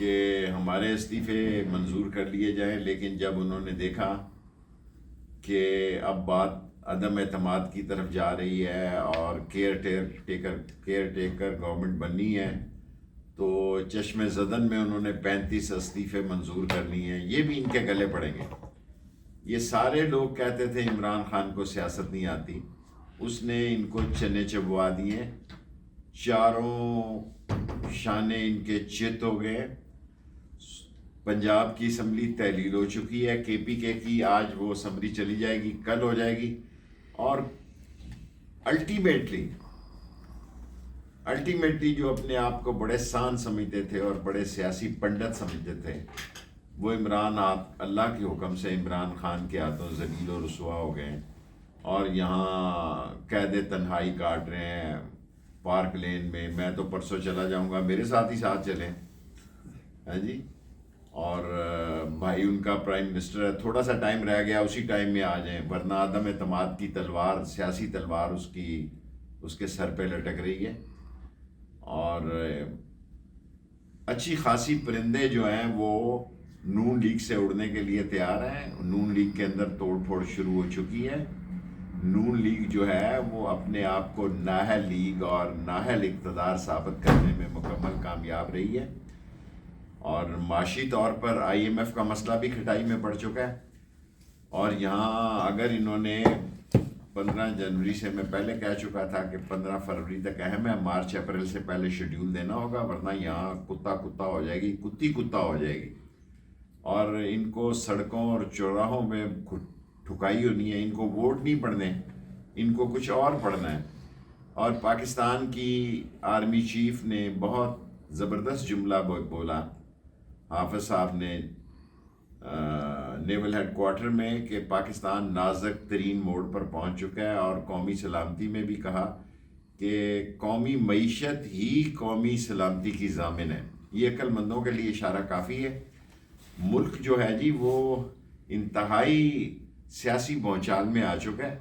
کہ ہمارے استعفے منظور کر لیے جائیں، لیکن جب انہوں نے دیکھا کہ اب بات عدم اعتماد کی طرف جا رہی ہے اور کیئر ٹیکر گورنمنٹ بننی ہے، تو چشم زدن میں انہوں نے 35 استعفے منظور کر لیے ہیں۔ یہ بھی ان کے گلے پڑیں گے۔ یہ سارے لوگ کہتے تھے عمران خان کو سیاست نہیں آتی، اس نے ان کو چنے چبوا دیے، چاروں شانے ان کے چت ہو گئے۔ پنجاب کی اسمبلی تحلیل ہو چکی ہے، کے پی کے کی آج وہ اسمبلی چلی جائے گی، کل ہو جائے گی، اور الٹیمیٹلی جو اپنے آپ کو بڑے سان سمجھتے تھے اور بڑے سیاسی پنڈت سمجھتے تھے، وہ اللہ کے حکم سے عمران خان کے ہاتھوں ذلیل و رسوا ہو گئے اور یہاں قید تنہائی کاٹ رہے ہیں پارک لین میں۔ میں تو پرسوں چلا جاؤں گا، میرے ساتھ ہی ساتھ چلیں، ہاں جی۔ اور بھائی ان کا پرائم منسٹر ہے، تھوڑا سا ٹائم رہ گیا، اسی ٹائم میں آ جائیں، ورنہ عدم اعتماد کی تلوار، سیاسی تلوار اس کے سر پہ لٹک رہی ہے۔ اور اچھی خاصی پرندے جو ہیں وہ نون لیگ سے اڑنے کے لیے تیار ہیں۔ نون لیگ کے اندر توڑ پھوڑ شروع ہو چکی ہے۔ نون لیگ جو ہے وہ اپنے آپ کو نااہل لیگ اور نااہل اقتدار ثابت کرنے میں مکمل کامیاب رہی ہے، اور معاشی طور پر آئی ایم ایف کا مسئلہ بھی کھٹائی میں پڑ چکا ہے۔ اور یہاں اگر انہوں نے 15 جنوری سے، میں پہلے کہہ چکا تھا کہ 15 فروری تک اہم ہے، مارچ اپریل سے پہلے شیڈیول دینا ہوگا، ورنہ یہاں کتا ہو جائے گی، کتا ہو جائے گی، اور ان کو سڑکوں اور چوراہوں میں ٹھکائی ہونی ہے۔ ان کو ووٹ نہیں پڑھنے، ان کو کچھ اور پڑھنا ہے۔ اور پاکستان کی آرمی چیف نے بہت زبردست جملہ بولا، حافظ صاحب نے نیول ہیڈ کوارٹر میں، کہ پاکستان نازک ترین موڑ پر پہنچ چکا ہے، اور قومی سلامتی میں بھی کہا کہ قومی معیشت ہی قومی سلامتی کی ضامن ہے۔ یہ عقل مندوں کے لیے اشارہ کافی ہے۔ ملک جو ہے جی وہ انتہائی سیاسی بھونچال میں آ چکا ہے۔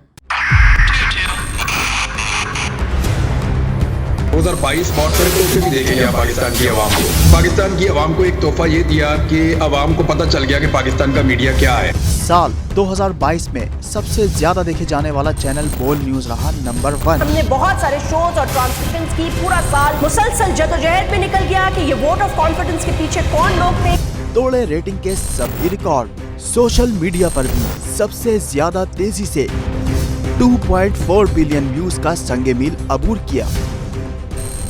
2022 بہت سارے تحفے بھی دیکھے گیا پاکستان کی عوام کو۔ پاکستان کی عوام کو ایک تحفہ یہ دیا کہ عوام کو پتہ چل گیا کہ پاکستان کا میڈیا کیا ہے۔ سال 2022 میں سب سے زیادہ دیکھے جانے والا چینل بول نیوز رہا نمبر 1۔ ہم نے بہت سارے شوز اور ٹرانسمیشنز کی، پورا سال مسلسل جدوجہد میں نکل گیا کہ یہ ووٹ آف کانفیڈنس کے پیچھے کون لوگ تھے۔ توڑے ریٹنگ کے سبھی ریکارڈ۔ سوشل میڈیا پر بھی سب سے زیادہ تیزی سے 2.4 بلین ویوز کا سنگ میل عبور کیا۔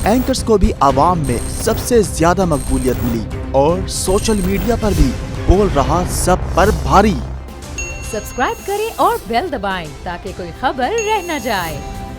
اینکرز کو بھی عوام میں سب سے زیادہ مقبولیت ملی، اور سوشل میڈیا پر بھی بول رہا سب پر بھاری۔ سبسکرائب کریں اور بیل دبائیں تاکہ کوئی خبر رہ نہ جائے۔